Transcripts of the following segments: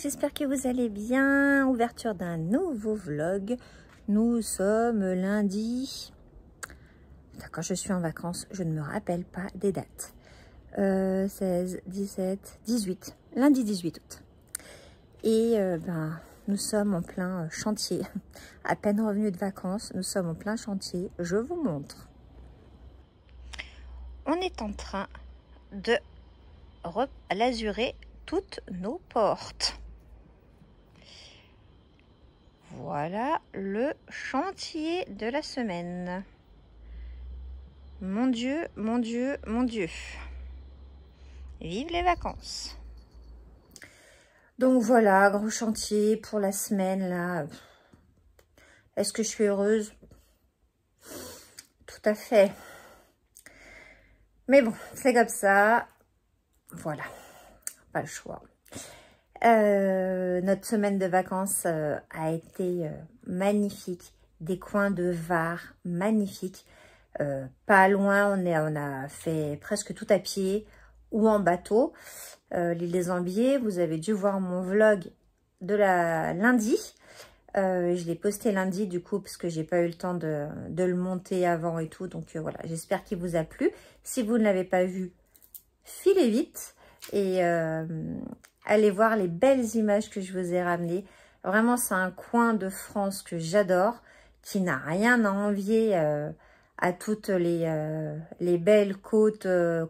J'espère que vous allez bien. Ouverture d'un nouveau vlog. Nous sommes lundi. Quand je suis en vacances, je ne me rappelle pas des dates. 16, 17, 18. Lundi 18 août. Et nous sommes en plein chantier. À peine revenus de vacances, nous sommes en plein chantier. Je vous montre. On est en train de lazurer toutes nos portes. Voilà le chantier de la semaine. Mon Dieu, mon Dieu, mon Dieu. Vive les vacances. Donc voilà, gros chantier pour la semaine là. Est-ce que je suis heureuse? Tout à fait. Mais bon, c'est comme ça. Voilà, pas le choix. Notre semaine de vacances a été magnifique. Des coins de Var magnifiques. Pas loin, on a fait presque tout à pied ou en bateau. L'île des Ambiers, vous avez dû voir mon vlog de lundi. Je l'ai posté lundi du coup parce que j'ai pas eu le temps de le monter avant et tout. Donc voilà, j'espère qu'il vous a plu. Si vous ne l'avez pas vu, filez vite et allez voir les belles images que je vous ai ramenées. Vraiment, c'est un coin de France que j'adore, qui n'a rien à envier à toutes les belles côtes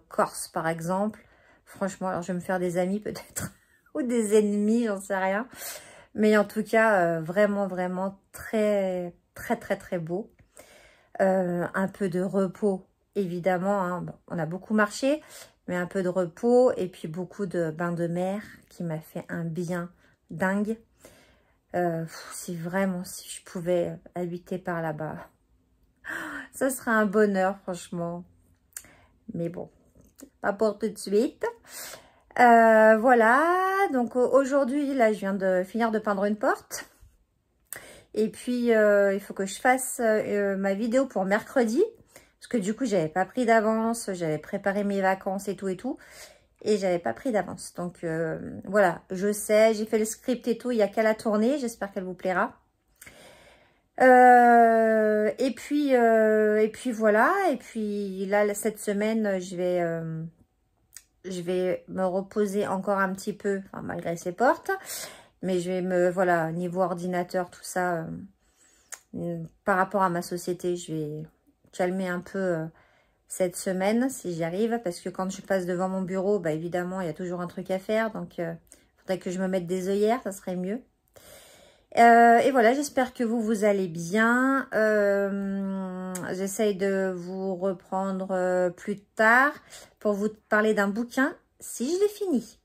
corse, par exemple. Franchement, alors je vais me faire des amis peut-être, ou des ennemis, j'en sais rien. Mais en tout cas, vraiment, vraiment très, très, très, très beau. Un peu de repos, évidemment. Hein. Bon, on a beaucoup marché, mais un peu de repos et puis beaucoup de bains de mer qui m'a fait un bien dingue. Si je pouvais habiter par là-bas, ça serait un bonheur, franchement. Mais bon, pas pour tout de suite. Voilà, donc aujourd'hui, là, je viens de finir de peindre une porte. Et puis, il faut que je fasse ma vidéo pour mercredi. Parce que du coup, j'avais pas pris d'avance. J'avais préparé mes vacances et tout et tout. Et j'avais pas pris d'avance. Donc, voilà, je sais, j'ai fait le script et tout. Il n'y a qu'à la tourner. J'espère qu'elle vous plaira. Et puis voilà. Et puis là, cette semaine, je vais me reposer encore un petit peu, enfin, malgré ces portes. Mais je vais voilà, niveau ordinateur, tout ça, par rapport à ma société, je vais calmer un peu cette semaine, si j'y arrive. Parce que quand je passe devant mon bureau, bah, évidemment, il y a toujours un truc à faire. Donc, il faudrait que je me mette des œillères, ça serait mieux. Et voilà, j'espère que vous allez bien. J'essaye de vous reprendre plus tard pour vous parler d'un bouquin, si je l'ai fini.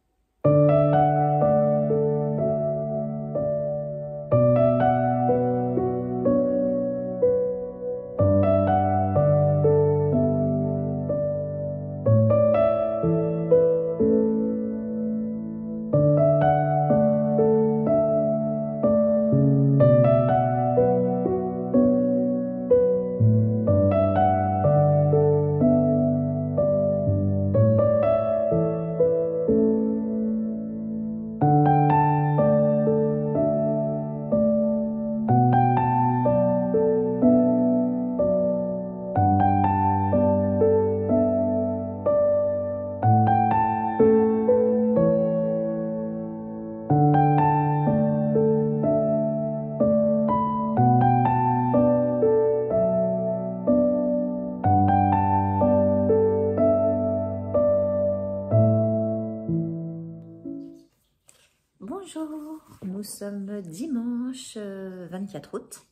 Bonjour, nous sommes dimanche 24 août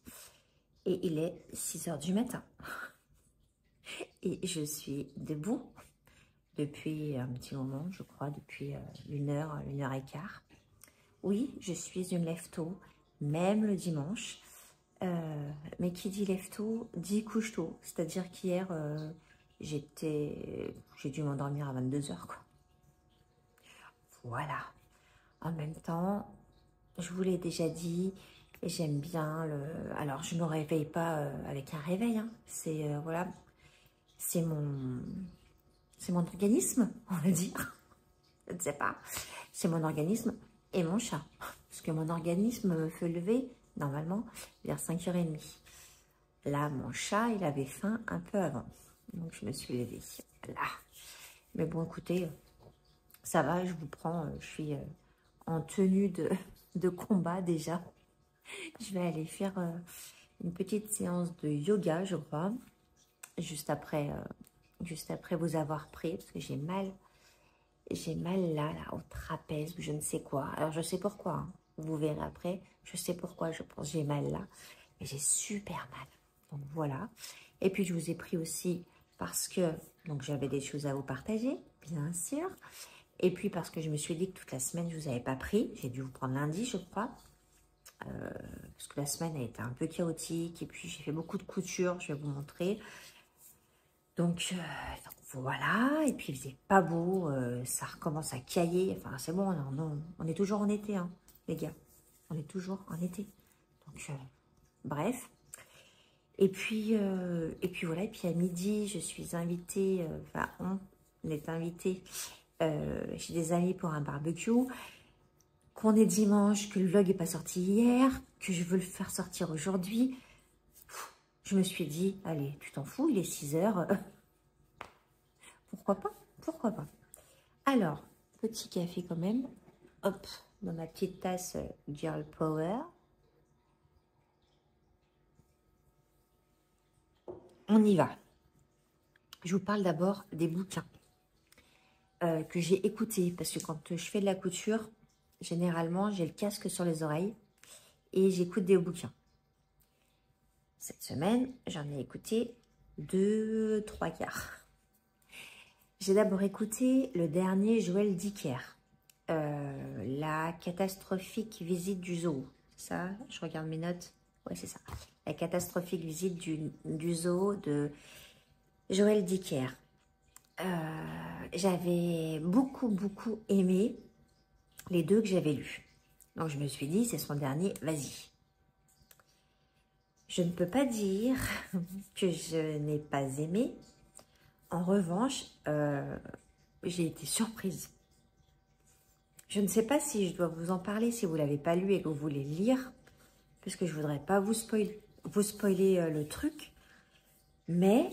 et il est 6 h du matin. Et je suis debout depuis un petit moment, je crois, depuis 1 heure et quart. Oui, je suis une lève-tôt, même le dimanche. Mais qui dit lève-tôt, dit couche-tôt. C'est-à-dire qu'hier, j'ai dû m'endormir à 22 h, quoi. Voilà. En même temps, je vous l'ai déjà dit, Et j'aime bien le... Alors, je ne me réveille pas avec un réveil. Hein. C'est, voilà, c'est mon organisme, on va dire. Je ne sais pas. C'est mon organisme et mon chat. Parce que mon organisme me fait lever, normalement, vers 5h30. Là, mon chat, il avait faim un peu avant. Donc, je me suis levée. Là. Mais bon, écoutez, ça va, je vous prends. Je suis en tenue de combat déjà. Je vais aller faire une petite séance de yoga, je crois. Juste après vous avoir pris, parce que j'ai mal. J'ai mal là, au trapèze, ou je ne sais quoi. Alors, je sais pourquoi. Hein. Vous verrez après. Je sais pourquoi, je pense j'ai mal là. Mais j'ai super mal. Donc, voilà. Et puis, je vous ai pris aussi parce que... Donc, j'avais des choses à vous partager, bien sûr. Et puis, parce que je me suis dit que toute la semaine, je ne vous avais pas pris. J'ai dû vous prendre lundi, je crois. Parce que la semaine a été un peu chaotique. Et puis, j'ai fait beaucoup de couture. Je vais vous montrer. Donc, voilà, et puis il faisait pas beau, ça recommence à cailler, enfin c'est bon, on est toujours en été, hein, les gars, on est toujours en été, donc bref, et puis voilà, et puis à midi, je suis invitée, enfin on est invité chez des amis pour un barbecue, qu'on est dimanche, que le vlog n'est pas sorti hier, que je veux le faire sortir aujourd'hui. Je me suis dit, allez, tu t'en fous, il est 6h. Pourquoi pas? Pourquoi pas? Alors, petit café quand même. Hop, dans ma petite tasse Girl Power. On y va. Je vous parle d'abord des bouquins que j'ai écoutés. Parce que quand je fais de la couture, généralement, j'ai le casque sur les oreilles et j'écoute des bouquins. Cette semaine, j'en ai écouté 3 quarts. J'ai d'abord écouté le dernier Joël Dicker, La catastrophique visite du zoo. Ça, je regarde mes notes. Ouais, c'est ça. La catastrophique visite du zoo de Joël Dicker. J'avais beaucoup aimé les 2 que j'avais lus. Donc, je me suis dit, c'est son dernier, vas-y. Je ne peux pas dire que je n'ai pas aimé. En revanche, j'ai été surprise. Je ne sais pas si je dois vous en parler, si vous ne l'avez pas lu et que vous voulez le lire, parce que je ne voudrais pas vous spoiler le truc, mais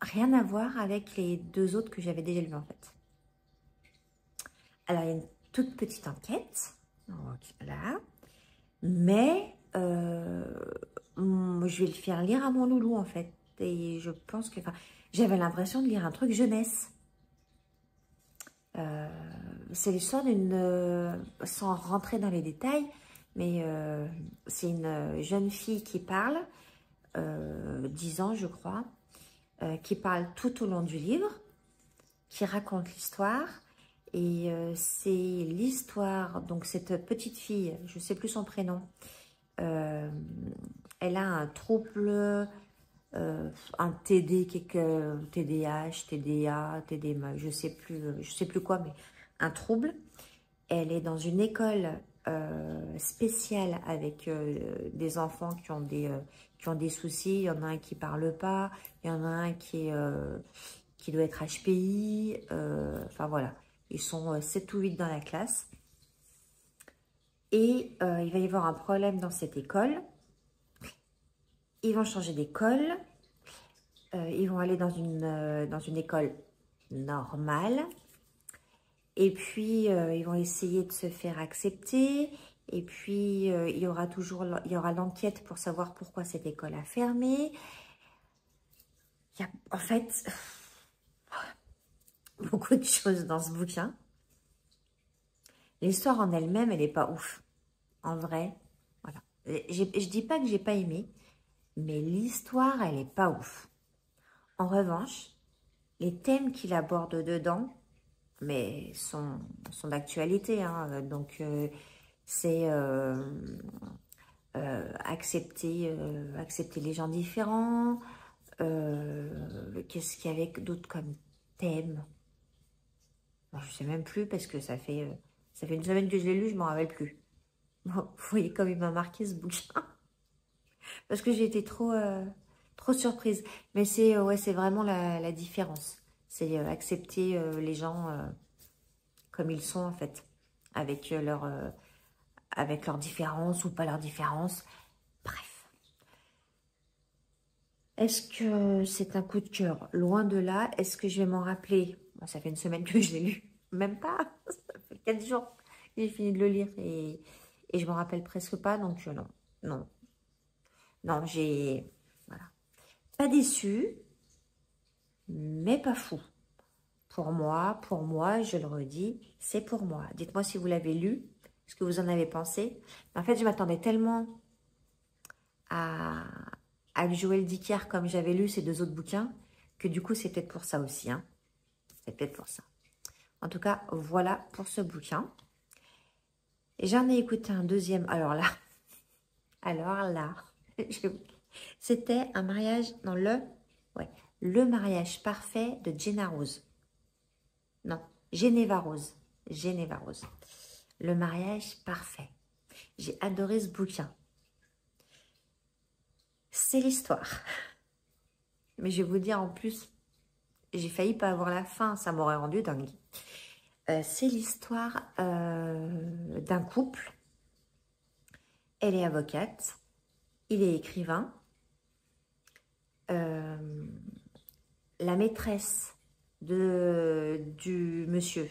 rien à voir avec les 2 autres que j'avais déjà lus en fait. Alors, il y a une toute petite enquête, là, mais je vais le faire lire à mon loulou en fait, et je pense que, j'avais l'impression de lire un truc jeunesse. C'est l'histoire d'une, sans rentrer dans les détails, mais c'est une jeune fille qui parle, 10 ans je crois, qui parle tout au long du livre, qui raconte l'histoire, et c'est l'histoire, donc cette petite fille, je ne sais plus son prénom, elle a un trouble, un TD, TDAH, TDA, TDMA, je sais plus quoi, mais un trouble. Elle est dans une école spéciale avec des enfants qui ont des soucis. Il y en a un qui parle pas, il y en a un qui doit être HPI. Enfin voilà, ils sont 7 ou 8 dans la classe. Et il va y avoir un problème dans cette école. Ils vont changer d'école. Ils vont aller dans une école normale. Et puis, ils vont essayer de se faire accepter. Et puis, il y aura l'enquête pour savoir pourquoi cette école a fermé. Il y a, en fait, beaucoup de choses dans ce bouquin. L'histoire en elle-même, elle n'est pas ouf. En vrai, voilà. Je dis pas que j'ai pas aimé, mais l'histoire, elle n'est pas ouf. En revanche, les thèmes qu'il aborde dedans, mais sont d'actualité, hein, donc c'est accepter les gens différents. Qu'est-ce qu'il y avait d'autre comme thème? Je ne sais même plus parce que ça fait une semaine que je l'ai lu, je ne m'en rappelle plus. Bon, vous voyez comme il m'a marqué ce bouquin. Parce que j'ai été trop surprise. Mais c'est ouais, c'est vraiment la différence. C'est accepter les gens comme ils sont, en fait. Avec leurs différences ou pas leurs différences. Bref. Est-ce que c'est un coup de cœur? Loin de là. Est-ce que je vais m'en rappeler? Bon, ça fait une semaine que je l'ai lu. Même pas. Ça fait 4 jours que j'ai fini de le lire. Et je me rappelle presque pas. Donc non. Non. Non, j'ai... Voilà. Pas déçu, mais pas fou. Pour moi, je le redis, c'est pour moi. Dites-moi si vous l'avez lu, ce que vous en avez pensé. En fait, je m'attendais tellement à, à Joël Dicker comme j'avais lu ces 2 autres bouquins, que du coup, c'est peut-être pour ça aussi. Hein. C'est peut-être pour ça. En tout cas, voilà pour ce bouquin. Et j'en ai écouté un deuxième. Alors là, c'était un mariage dans ouais, le mariage parfait de Jenna Rose. Non, Geneva Rose. Geneva Rose. Le mariage parfait. J'ai adoré ce bouquin. C'est l'histoire. Mais je vais vous dire en plus, j'ai failli pas avoir la fin, ça m'aurait rendu dingue. C'est l'histoire d'un couple. Elle est avocate, il est écrivain. La maîtresse du monsieur,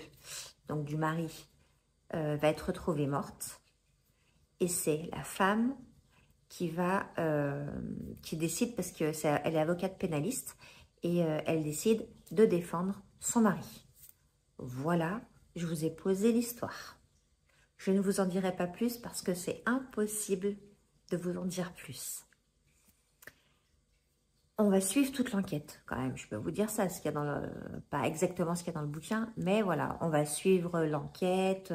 donc du mari, va être retrouvée morte. Et c'est la femme qui décide, parce que elle est avocate pénaliste, et elle décide de défendre son mari. Voilà, je vous ai posé l'histoire. Je ne vous en dirai pas plus parce que c'est impossible de vous en dire plus. On va suivre toute l'enquête quand même, je peux vous dire ça, ce qu'il y a dans pas exactement ce qu'il y a dans le bouquin, mais voilà, on va suivre l'enquête,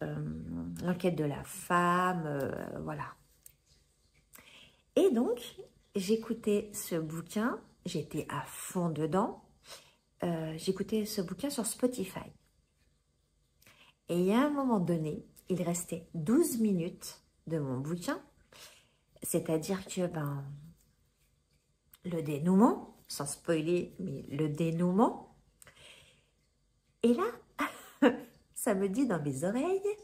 l'enquête de la femme, voilà. Et donc, j'écoutais ce bouquin, j'étais à fond dedans, j'écoutais ce bouquin sur Spotify. Et à un moment donné, il restait 12 minutes de mon bouquin, c'est-à-dire que le dénouement, sans spoiler, mais le dénouement. Et là, ça me dit dans mes oreilles,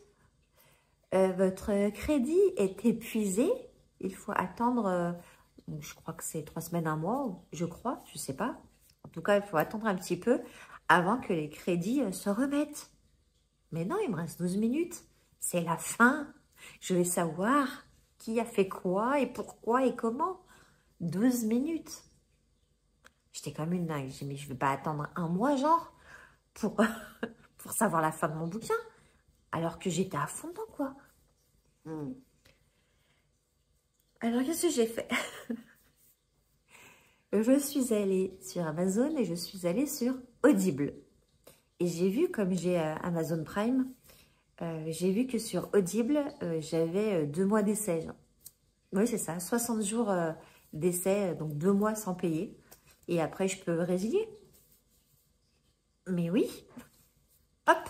votre crédit est épuisé, il faut attendre, je crois que c'est 3 semaines, 1 mois, je crois, je sais pas. En tout cas, il faut attendre un petit peu avant que les crédits se remettent. Mais non, il me reste 12 minutes, c'est la fin. Je vais savoir qui a fait quoi et pourquoi et comment. 12 minutes. J'étais comme une dingue. J'ai dit, mais je ne vais pas attendre 1 mois, genre, pour, pour savoir la fin de mon bouquin. Alors que j'étais à fond dedans, quoi. Alors, qu'est-ce que j'ai fait? Je suis allée sur Amazon et je suis allée sur Audible. Et j'ai vu, comme j'ai Amazon Prime, j'ai vu que sur Audible, j'avais 2 mois d'essai. Oui, c'est ça, 60 jours d'essai, donc 2 mois sans payer. Et après, je peux résilier. Mais oui, hop,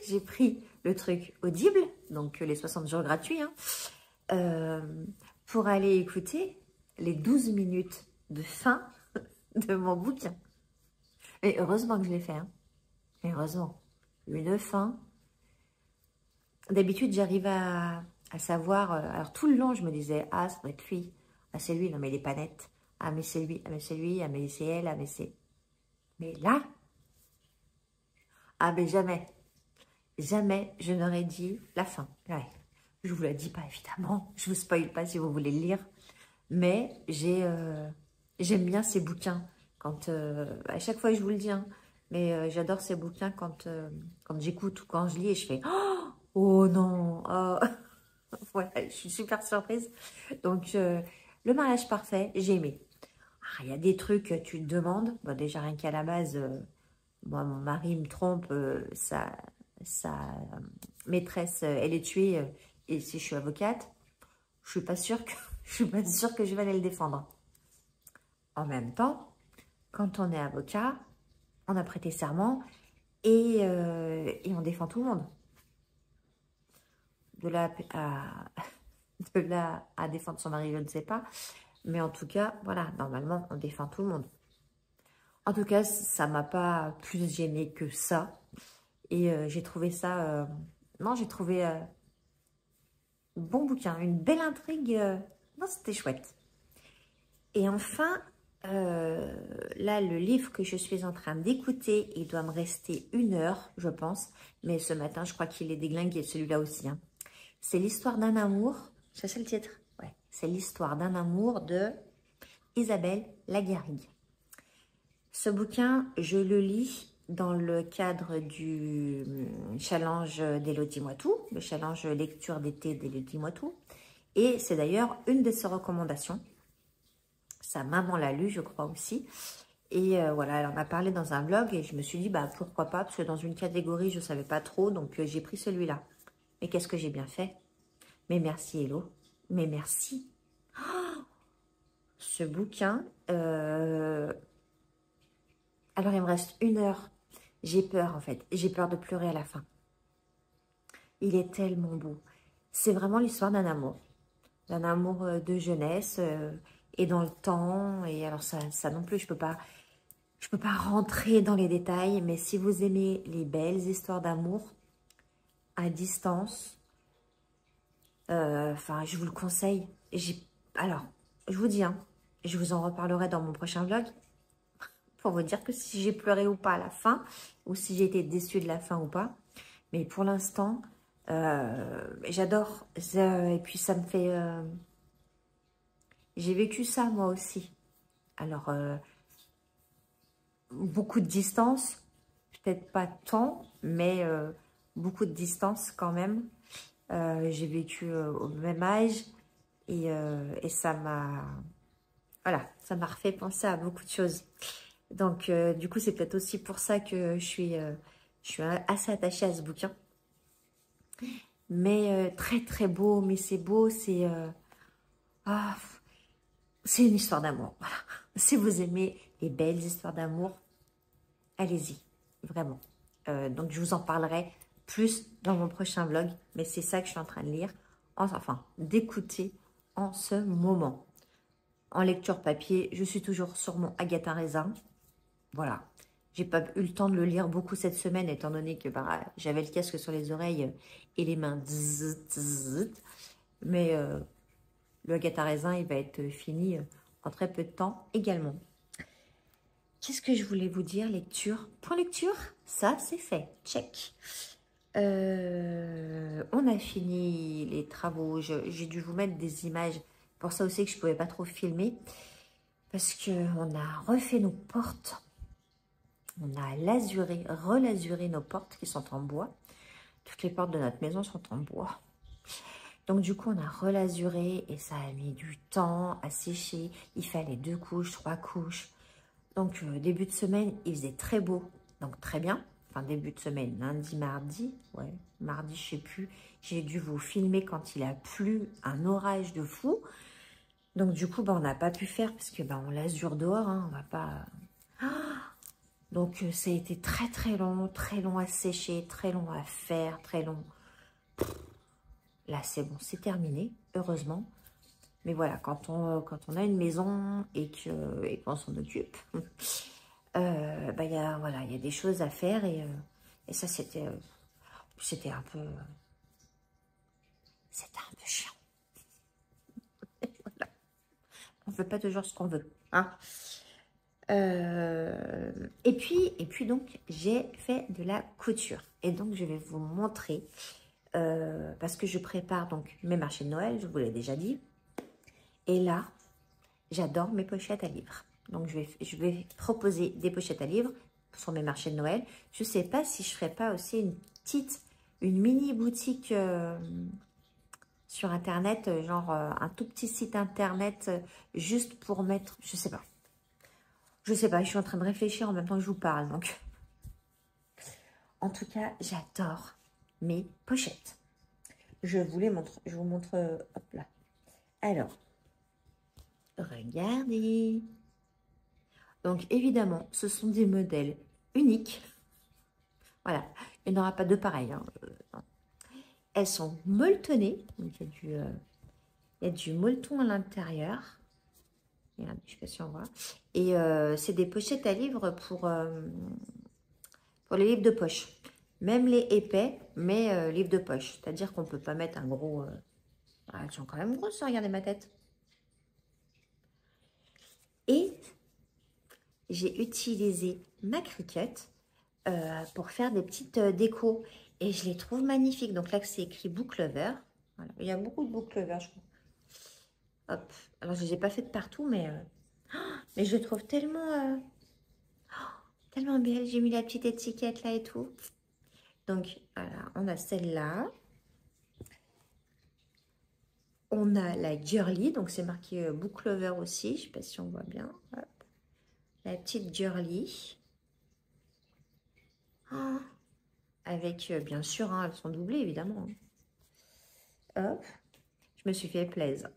j'ai pris le truc Audible, donc les 60 jours gratuits, hein, pour aller écouter les 12 minutes de fin de mon bouquin. Et heureusement que je l'ai fait, hein. Et heureusement. Une fin. D'habitude, j'arrive à savoir, alors tout le long, je me disais, ah, ça doit être lui. Ah, c'est lui, non, mais il est pas net. Ah, mais c'est lui, ah, mais c'est lui, ah, mais c'est elle, ah, mais c'est... Mais là, ah, mais jamais, jamais je n'aurais dit la fin. Ouais. Je vous la dis pas, évidemment. Je vous spoil pas si vous voulez le lire. Mais j'aime bien ces bouquins. Quand, à chaque fois, je vous le dis, hein, mais j'adore ces bouquins quand j'écoute ou quand je lis et je fais « Oh non oh. !» Voilà, je suis super surprise. Donc, le mariage parfait, j'ai aimé. Ah, il y a des trucs, tu te demandes. Bon, déjà, rien qu'à la base, moi, mon mari me trompe, sa maîtresse, elle est tuée. Et si je suis avocate, je suis pas sûre que je suis pas sûre que je vais aller le défendre. En même temps, quand on est avocat, on a prêté serment et on défend tout le monde. de là de là à défendre son mari, je ne sais pas. Mais en tout cas, voilà, normalement, on défend tout le monde. En tout cas, ça m'a pas plus gênée que ça. Et j'ai trouvé ça... non, j'ai trouvé bon bouquin, une belle intrigue. Non, c'était chouette. Et enfin, là, le livre que je suis en train d'écouter, il doit me rester 1 heure, je pense. Mais ce matin, je crois qu'il est déglingué, celui-là aussi. Hein. C'est l'histoire d'un amour. C'est le titre? Ouais. C'est l'histoire d'un amour de Isabelle Lagarrigue. Ce bouquin, je le lis dans le cadre du challenge d'Élodie Moitou, le challenge lecture d'été d'Élodie Moitou. Et c'est d'ailleurs une de ses recommandations. Sa maman l'a lu, je crois aussi. Et voilà, elle en a parlé dans un blog et je me suis dit, bah pourquoi pas, parce que dans une catégorie, je ne savais pas trop, donc j'ai pris celui-là. Mais qu'est-ce que j'ai bien fait? Mais merci Hello, mais merci. Oh, ce bouquin, alors il me reste 1 heure. J'ai peur en fait, j'ai peur de pleurer à la fin. Il est tellement beau. C'est vraiment l'histoire d'un amour de jeunesse et dans le temps. Et alors ça non plus, je peux pas rentrer dans les détails, mais si vous aimez les belles histoires d'amour à distance, enfin, je vous le conseille. Alors, je vous dis, hein, je vous en reparlerai dans mon prochain vlog pour vous dire que si j'ai pleuré ou pas à la fin, ou si j'ai été déçue de la fin ou pas. Mais pour l'instant, j'adore. Et puis, ça me fait... j'ai vécu ça, moi aussi. Alors, beaucoup de distance, peut-être pas tant, mais beaucoup de distance quand même. J'ai vécu au même âge et ça m'a... Voilà, ça m'a refait penser à beaucoup de choses. Donc, du coup, c'est peut-être aussi pour ça que je suis assez attachée à ce bouquin. Mais très, très beau. Mais c'est beau, c'est... c'est une histoire d'amour. Voilà. Si vous aimez les belles histoires d'amour, allez-y, vraiment. Donc, je vous en parlerai plus dans mon prochain vlog. Mais c'est ça que je suis en train de lire, enfin, d'écouter en ce moment. En lecture papier, je suis toujours sur mon Agatha Raisin. Voilà. J'ai pas eu le temps de le lire beaucoup cette semaine, étant donné que bah, j'avais le casque sur les oreilles et les mains. Mais le Agatha Raisin, il va être fini en très peu de temps également. Qu'est-ce que je voulais vous dire? Lecture. Pour lecture, ça c'est fait. Check. On a fini les travaux. J'ai dû vous mettre des images. Pour ça aussi que je ne pouvais pas trop filmer. Parce qu'on a refait nos portes. On a relasuré nos portes qui sont en bois. Toutes les portes de notre maison sont en bois. Donc du coup, on a relasuré et ça a mis du temps à sécher. Il fallait 2 couches, 3 couches. Donc début de semaine, il faisait très beau. Donc très bien. Enfin début de semaine, lundi, mardi. Ouais, mardi, je sais plus. J'ai dû vous filmer quand il a plu, un orage de fou. Donc du coup, bah, on n'a pas pu faire parce que bah, on lasure dehors. Hein, on va pas... Donc, ça a été très très long à sécher, très long à faire, très long. Là, c'est bon, c'est terminé, heureusement. Mais voilà, quand on a une maison et qu'on s'en occupe, bah, voilà, y a des choses à faire et ça, c'était un peu chiant. Voilà. On ne fait pas toujours ce qu'on veut, hein. Et puis donc, j'ai fait de la couture. Et donc, je vais vous montrer, parce que je prépare donc mes marchés de Noël, je vous l'ai déjà dit. Et là, j'adore mes pochettes à livres. Donc, je vais proposer des pochettes à livres sur mes marchés de Noël. Je ne sais pas si je ne ferai pas aussi une mini boutique sur Internet, genre un tout petit site Internet juste pour mettre, je sais pas. Je sais pas, je suis en train de réfléchir en même temps que je vous parle. Donc, en tout cas, j'adore mes pochettes. Je vous les montre. Je vous montre, hop là. Alors, regardez. Donc, évidemment, ce sont des modèles uniques. Voilà, il n'y en aura pas deux pareils. Hein. Elles sont molletonnées. Donc, il y a du molleton à l'intérieur. Regardez, je ne sais pas si on voit. Et c'est des pochettes à livres pour les livres de poche. Même les épais, mais livres de poche. C'est-à-dire qu'on ne peut pas mettre un gros... Ah, elles sont quand même grosses, hein, regardez ma tête. Et j'ai utilisé ma Cricut pour faire des petites décos. Et je les trouve magnifiques. Donc là, c'est écrit Book Lover. Voilà. Il y a beaucoup de Book Lover, je crois. Hop. Alors, je ne les ai pas faites partout, mais je les trouve tellement, tellement belles. J'ai mis la petite étiquette là et tout. Donc, voilà, on a celle-là. On a la girly, donc c'est marqué Book Lover aussi. Je ne sais pas si on voit bien. Hop. La petite girly. Oh. Avec, bien sûr, hein, elles sont doublées, évidemment. Hop. Je me suis fait plaisir.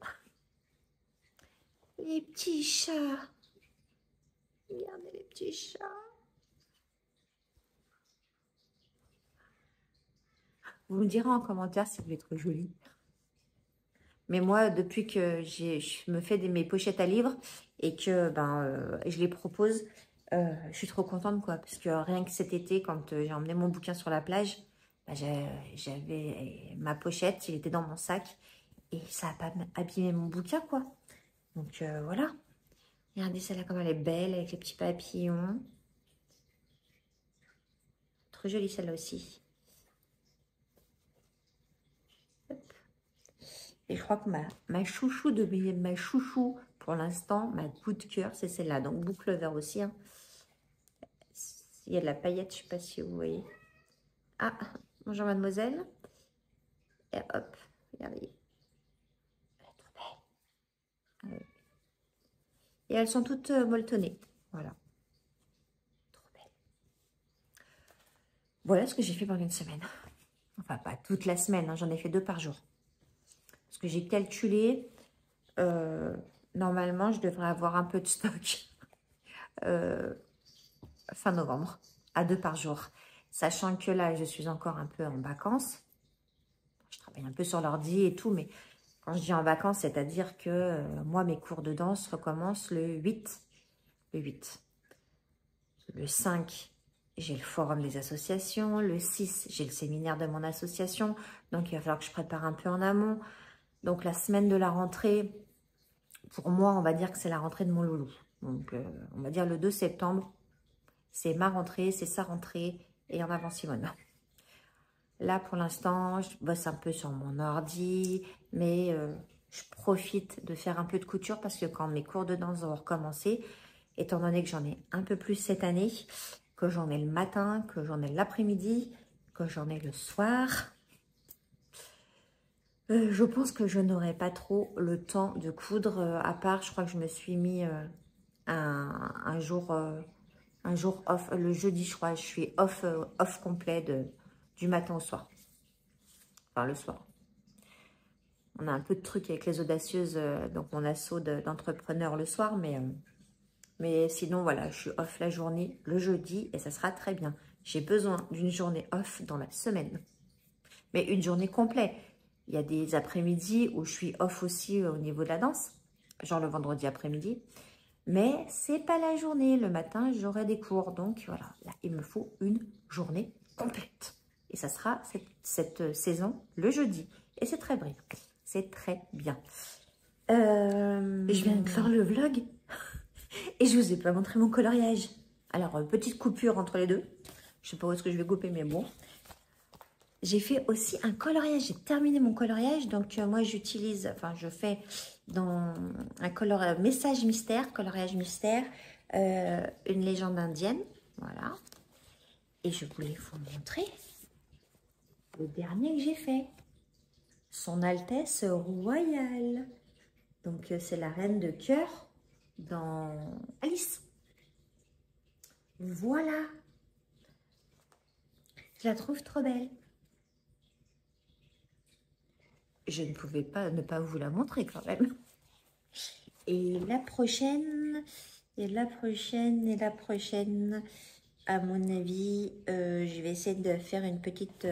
Les petits chats. Regardez les petits chats. Vous me direz en commentaire si vous les trouvez jolis. Mais moi, depuis que je me fais mes pochettes à livres et que je les propose, je suis trop contente, quoi. Parce que rien que cet été, quand j'ai emmené mon bouquin sur la plage, j'avais ma pochette, il était dans mon sac. Et ça n'a pas abîmé mon bouquin, quoi. Donc, voilà. Regardez celle-là, comme elle est belle, avec les petits papillons. Trop jolie, celle-là aussi. Hop. Et je crois que ma chouchou ma chouchou, pour l'instant, ma coup de cœur, c'est celle-là. Donc, Book Lover aussi. Hein. Il y a de la paillette, je ne sais pas si vous voyez. Ah, bonjour mademoiselle. Et hop, regardez. Elle est trop belle. Ouais. Et elles sont toutes molletonnées. Voilà. Trop belle. Voilà ce que j'ai fait pendant une semaine. Enfin, pas toute la semaine, hein, j'en ai fait 2 par jour. Parce que j'ai calculé, normalement, je devrais avoir un peu de stock fin novembre, à 2 par jour. Sachant que là, je suis encore un peu en vacances. Je travaille un peu sur l'ordi et tout, mais quand je dis en vacances, c'est-à-dire que moi, mes cours de danse recommencent le 8. Le 8. Le 5, j'ai le forum des associations. Le 6, j'ai le séminaire de mon association. Donc, il va falloir que je prépare un peu en amont. Donc, la semaine de la rentrée, pour moi, on va dire que c'est la rentrée de mon loulou. Donc, on va dire le 2 septembre, c'est ma rentrée, c'est sa rentrée. Et en avant, Simone. Là, pour l'instant, je bosse un peu sur mon ordi, mais je profite de faire un peu de couture parce que quand mes cours de danse vont recommencer, étant donné que j'en ai un peu plus cette année, que j'en ai le matin, que j'en ai l'après-midi, que j'en ai le soir, je pense que je n'aurai pas trop le temps de coudre, à part, je crois que je me suis mis un jour off, le jeudi, je crois, je suis off complet du matin au soir, enfin le soir. On a un peu de trucs avec les audacieuses, donc mon assaut d'entrepreneurs le soir, mais sinon, voilà, je suis off la journée, le jeudi, et ça sera très bien. J'ai besoin d'une journée off dans la semaine, mais une journée complète. Il y a des après-midi où je suis off aussi au niveau de la danse, genre le vendredi après-midi, mais c'est pas la journée. Le matin, j'aurai des cours, donc voilà, là, il me faut une journée complète. Et ça sera cette saison le jeudi, et c'est très bien. C'est très bien. Je viens de faire le vlog et je vous ai pas montré mon coloriage. Alors, petite coupure entre les deux. Je sais pas où est-ce que je vais couper, mais bon. J'ai fait aussi un coloriage. J'ai terminé mon coloriage. Donc, moi, j'utilise, enfin, je fais dans un message mystère, coloriage mystère, une légende indienne. Voilà. Et je voulais vous montrer le dernier que j'ai fait. Son Altesse Royale. Donc, c'est la reine de cœur dans Alice. Voilà. Je la trouve trop belle. Je ne pouvais pas ne pas vous la montrer quand même. Et la prochaine, à mon avis, je vais essayer de faire une petite...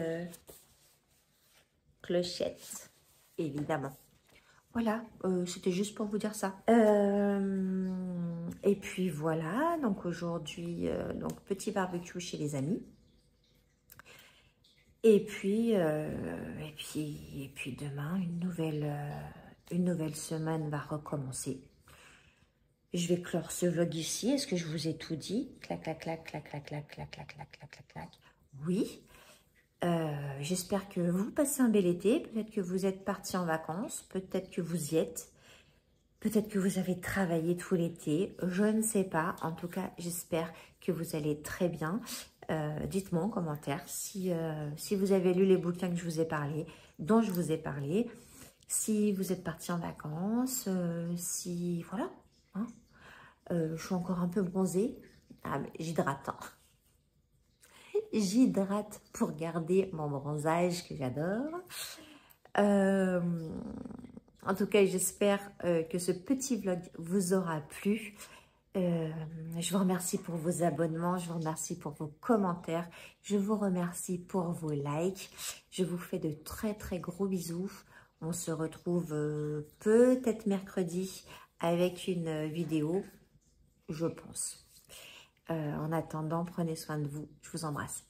clochette, évidemment. Voilà, c'était juste pour vous dire ça. Et puis voilà, donc aujourd'hui, donc petit barbecue chez les amis. Et puis demain, une nouvelle semaine va recommencer. Je vais clore ce vlog ici. Est-ce que je vous ai tout dit? Clac, clac, clac, clac, clac, clac, clac, clac, clac, clac, clac, clac. Oui. J'espère que vous passez un bel été. Peut-être que vous êtes partis en vacances. Peut-être que vous y êtes. Peut-être que vous avez travaillé tout l'été. Je ne sais pas. En tout cas, j'espère que vous allez très bien. Dites-moi en commentaire si vous avez lu les bouquins que je vous ai parlé, dont je vous ai parlé. Si vous êtes partis en vacances. Si... Voilà. Hein, je suis encore un peu bronzée. Ah, mais j'hydrate. Hein. J'hydrate pour garder mon bronzage que j'adore. En tout cas, j'espère que ce petit vlog vous aura plu. Je vous remercie pour vos abonnements, je vous remercie pour vos commentaires, je vous remercie pour vos likes. Je vous fais de très très gros bisous. On se retrouve peut-être mercredi avec une vidéo, je pense. En attendant, prenez soin de vous. Je vous embrasse.